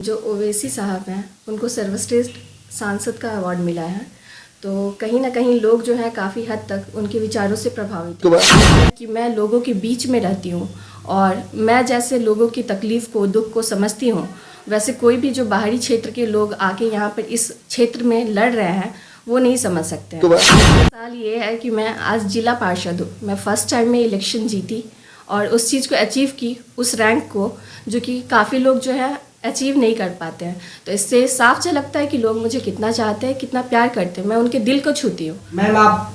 जो ओवैसी साहब हैं उनको सर्वश्रेष्ठ सांसद का अवार्ड मिला है, तो कहीं ना कहीं लोग जो हैं काफ़ी हद तक उनके विचारों से प्रभावित हैं कि मैं लोगों के बीच में रहती हूँ और मैं जैसे लोगों की तकलीफ़ को, दुख को समझती हूँ, वैसे कोई भी जो बाहरी क्षेत्र के लोग आके यहाँ पर इस क्षेत्र में लड़ रहे हैं वो नहीं समझ सकते हैं। मिसाल ये है कि मैं आज जिला पार्षद हूँ, मैं फर्स्ट टाइम में इलेक्शन जीती और उस चीज़ को अचीव की, उस रैंक को जो कि काफ़ी लोग जो है अचीव नहीं कर पाते हैं। तो इससे साफ झलकता है कि लोग मुझे कितना चाहते हैं, कितना प्यार करते हैं। मैं उनके दिल को छूती हूँ। मैम, आप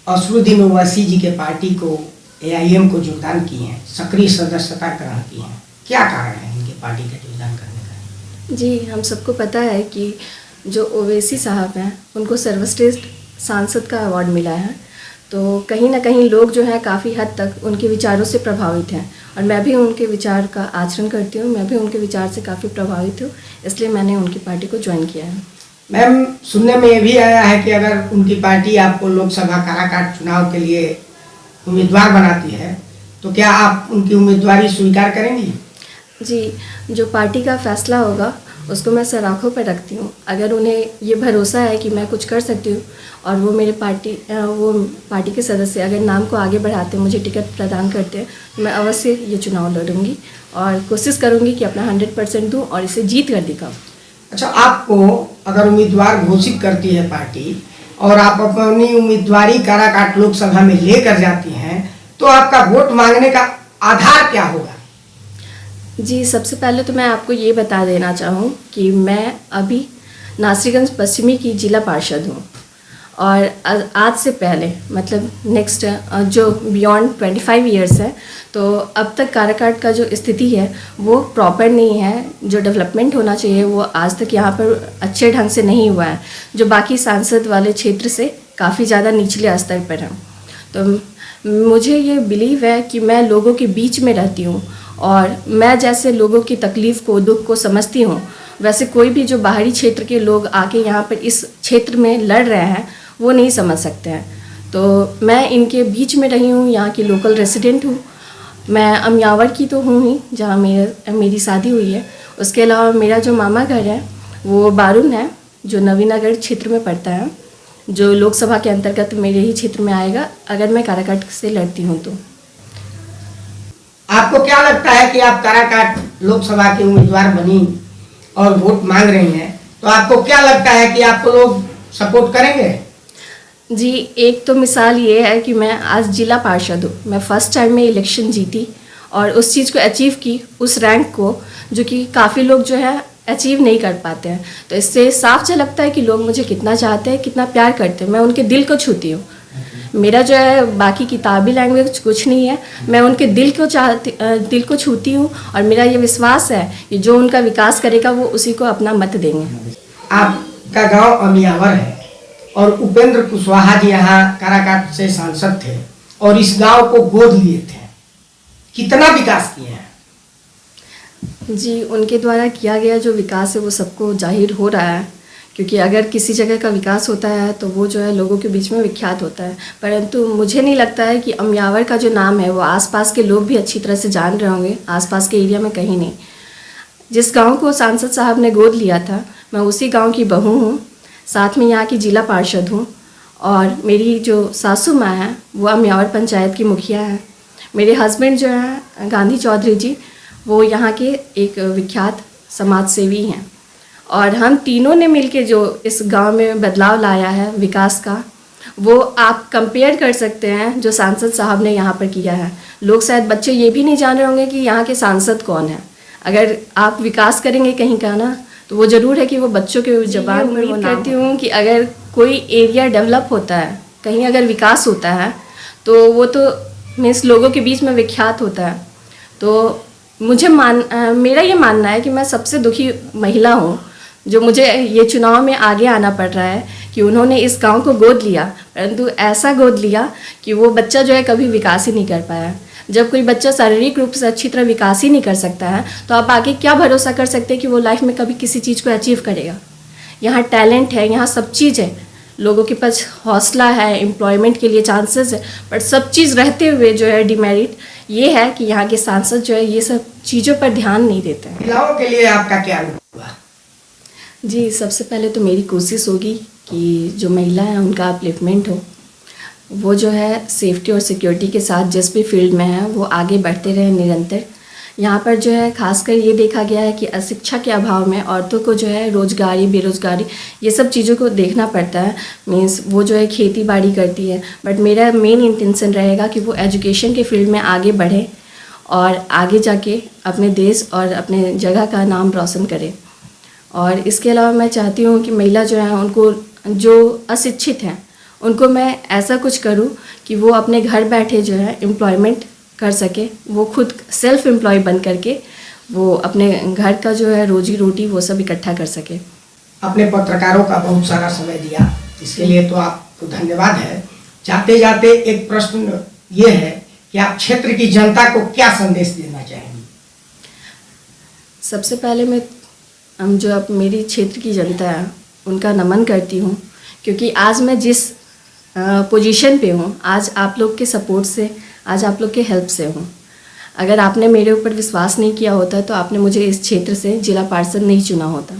असरुद्दीन ओवैसी जी के पार्टी को, AIM को योगदान किए हैं, सक्रिय सदस्यता ग्रहण की हैं, क्या कारण है इनके पार्टी का योगदान करने का? जी, हम सबको पता है कि जो ओवैसी साहब हैं उनको सर्वश्रेष्ठ सांसद का अवार्ड मिला है, तो कहीं ना कहीं लोग जो है काफ़ी हद तक उनके विचारों से प्रभावित हैं और मैं भी उनके विचार का आचरण करती हूँ। मैं भी उनके विचार से काफ़ी प्रभावित हूँ, इसलिए मैंने उनकी पार्टी को ज्वाइन किया है। मैम, सुनने में ये भी आया है कि अगर उनकी पार्टी आपको लोकसभा काराकाट चुनाव के लिए उम्मीदवार बनाती है तो क्या आप उनकी उम्मीदवारी स्वीकार करेंगी? जी, जो पार्टी का फैसला होगा उसको मैं सर आँखों पर रखती हूँ। अगर उन्हें ये भरोसा है कि मैं कुछ कर सकती हूँ और वो पार्टी के सदस्य अगर नाम को आगे बढ़ाते, मुझे टिकट प्रदान करते हैं, तो मैं अवश्य ये चुनाव लड़ूंगी और कोशिश करूँगी कि अपना 100% दूँ और इसे जीत कर दिखाऊँ। अच्छा, आपको अगर उम्मीदवार घोषित करती है पार्टी और आप अपनी उम्मीदवारी काराकाट लोकसभा में लेकर जाती हैं तो आपका वोट मांगने का आधार क्या होगा? जी, सबसे पहले तो मैं आपको ये बता देना चाहूँ कि मैं अभी नासिरगंज पश्चिमी की जिला पार्षद हूँ और आज से पहले मतलब नेक्स्ट जो बियॉन्ड 25 इयर्स है, तो अब तक काराकाट का जो स्थिति है वो प्रॉपर नहीं है। जो डेवलपमेंट होना चाहिए वो आज तक यहाँ पर अच्छे ढंग से नहीं हुआ है, जो बाकी सांसद वाले क्षेत्र से काफ़ी ज़्यादा निचले स्तर पर हैं। तो मुझे ये बिलीव है कि मैं लोगों के बीच में रहती हूँ और मैं जैसे लोगों की तकलीफ़ को, दुख को समझती हूँ, वैसे कोई भी जो बाहरी क्षेत्र के लोग आके यहाँ पर इस क्षेत्र में लड़ रहे हैं वो नहीं समझ सकते हैं। तो मैं इनके बीच में रही हूँ, यहाँ की लोकल रेसिडेंट हूँ। मैं अमियावर की तो हूँ ही, जहाँ मेरी शादी हुई है। उसके अलावा मेरा जो मामा घर है वो बारून है, जो नवीनगर क्षेत्र में पड़ता है, जो लोकसभा के अंतर्गत मेरे ही क्षेत्र में आएगा अगर मैं काराकाट से लड़ती हूँ। तो आपको क्या लगता है कि आप काराकाट लोकसभा की उम्मीदवार बनी और वोट मांग रही हैं, तो आपको क्या लगता है कि आपको लोग सपोर्ट करेंगे? जी, एक तो मिसाल ये है कि मैं आज जिला पार्षद हूँ, मैं फर्स्ट टाइम में इलेक्शन जीती और उस चीज़ को अचीव की, उस रैंक को जो कि काफ़ी लोग जो है अचीव नहीं कर पाते हैं। तो इससे साफ झलकता है कि लोग मुझे कितना चाहते हैं, कितना प्यार करते हैं। मैं उनके दिल को छूती हूँ। मेरा जो है बाकी किताबी लैंग्वेज कुछ नहीं है, मैं उनके दिल को छूती हूँ और मेरा ये विश्वास है कि जो उनका विकास करेगा वो उसी को अपना मत देंगे। आपका गांव अमियावर है और उपेंद्र कुशवाहा जी यहाँ काराकाट से सांसद थे और इस गांव को गोद लिए थे, कितना विकास किए हैं? जी, उनके द्वारा किया गया जो विकास है वो सबको जाहिर हो रहा है, क्योंकि अगर किसी जगह का विकास होता है तो वो जो है लोगों के बीच में विख्यात होता है। परंतु मुझे नहीं लगता है कि अमियावर का जो नाम है वो आसपास के लोग भी अच्छी तरह से जान रहे होंगे, आसपास के एरिया में कहीं नहीं। जिस गांव को सांसद साहब ने गोद लिया था, मैं उसी गांव की बहू हूँ, साथ में यहाँ की जिला पार्षद हूँ और मेरी जो सासू माँ हैं वो अमियावर पंचायत की मुखिया हैं। मेरे हस्बैंड जो हैं गांधी चौधरी जी, वो यहाँ के एक विख्यात समाज सेवी हैं और हम तीनों ने मिलके जो इस गांव में बदलाव लाया है विकास का, वो आप कंपेयर कर सकते हैं जो सांसद साहब ने यहाँ पर किया है। लोग शायद बच्चे ये भी नहीं जान रहे होंगे कि यहाँ के सांसद कौन है। अगर आप विकास करेंगे कहीं का ना, तो वो ज़रूर है कि वो बच्चों के ज़बान में उम्मीद करती हूँ कि अगर कोई एरिया डेवलप होता है, कहीं अगर विकास होता है तो वो तो मीन्स लोगों के बीच में विख्यात होता है। तो मेरा ये मानना है कि मैं सबसे दुखी महिला हूँ जो मुझे ये चुनाव में आगे आना पड़ रहा है कि उन्होंने इस गांव को गोद लिया, परंतु ऐसा गोद लिया कि वो बच्चा जो है कभी विकास ही नहीं कर पाया। जब कोई बच्चा शारीरिक रूप से अच्छी तरह विकास ही नहीं कर सकता है तो आप आगे क्या भरोसा कर सकते हैं कि वो लाइफ में कभी किसी चीज़ को अचीव करेगा। यहाँ टैलेंट है, यहाँ सब चीज़ है, लोगों के पास हौसला है, एम्प्लॉयमेंट के लिए चांसेस है, पर सब चीज़ रहते हुए जो है डिमेरिट ये है कि यहाँ के सांसद जो है ये सब चीज़ों पर ध्यान नहीं देते हैं। महिलाओं के लिए आपका क्या जी, सबसे पहले तो मेरी कोशिश होगी कि जो महिला हैं उनका अपलिफ्टमेंट हो। वो जो है सेफ्टी और सिक्योरिटी के साथ जिस भी फील्ड में है वो आगे बढ़ते रहें निरंतर। यहाँ पर जो है ख़ासकर ये देखा गया है कि अशिक्षा के अभाव में औरतों को जो है रोज़गारी, बेरोज़गारी ये सब चीज़ों को देखना पड़ता है। मीन्स वो जो है खेती बाड़ी करती है, बट मेरा मेन इंटेंशन रहेगा कि वो एजुकेशन के फील्ड में आगे बढ़े और आगे जाके अपने देश और अपने जगह का नाम रोशन करे। और इसके अलावा मैं चाहती हूँ कि महिला जो है उनको, जो अशिक्षित हैं उनको मैं ऐसा कुछ करूँ कि वो अपने घर बैठे जो है एम्प्लॉयमेंट कर सके, वो खुद सेल्फ एम्प्लॉय बन करके वो अपने घर का जो है रोजी रोटी वो सब इकट्ठा कर सके। अपने पत्रकारों का बहुत सारा समय दिया, इसके लिए तो आपको धन्यवाद है। जाते जाते एक प्रश्न ये है कि आप क्षेत्र की जनता को क्या संदेश देना चाहेंगी? सबसे पहले मैं हम जो अब मेरी क्षेत्र की जनता है उनका नमन करती हूँ, क्योंकि आज मैं जिस पोजीशन पे हूँ आज आप लोग के सपोर्ट से, आज आप लोग के हेल्प से हूँ। अगर आपने मेरे ऊपर विश्वास नहीं किया होता तो आपने मुझे इस क्षेत्र से जिला पार्षद नहीं चुना होता।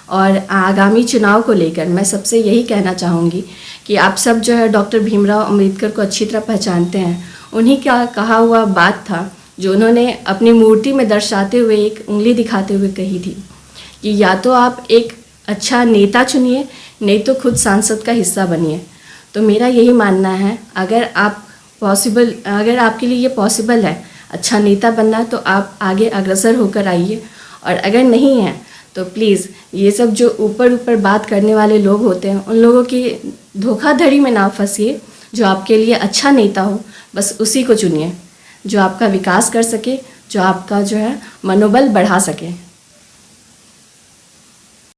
और आगामी चुनाव को लेकर मैं सबसे यही कहना चाहूँगी कि आप सब जो है डॉक्टर भीमराव अम्बेडकर को अच्छी तरह पहचानते हैं। उन्हीं का कहा हुआ बात था जो उन्होंने अपनी मूर्ति में दर्शाते हुए एक उंगली दिखाते हुए कही थी कि या तो आप एक अच्छा नेता चुनिए, नहीं तो खुद सांसद का हिस्सा बनिए। तो मेरा यही मानना है, अगर आपके लिए ये पॉसिबल है अच्छा नेता बनना तो आप आगे अग्रसर होकर आइए, और अगर नहीं है तो प्लीज़ ये सब जो ऊपर ऊपर बात करने वाले लोग होते हैं उन लोगों की धोखाधड़ी में ना फंसिए। जो आपके लिए अच्छा नेता हो बस उसी को चुनिए, जो आपका विकास कर सके, जो आपका जो है मनोबल बढ़ा सके।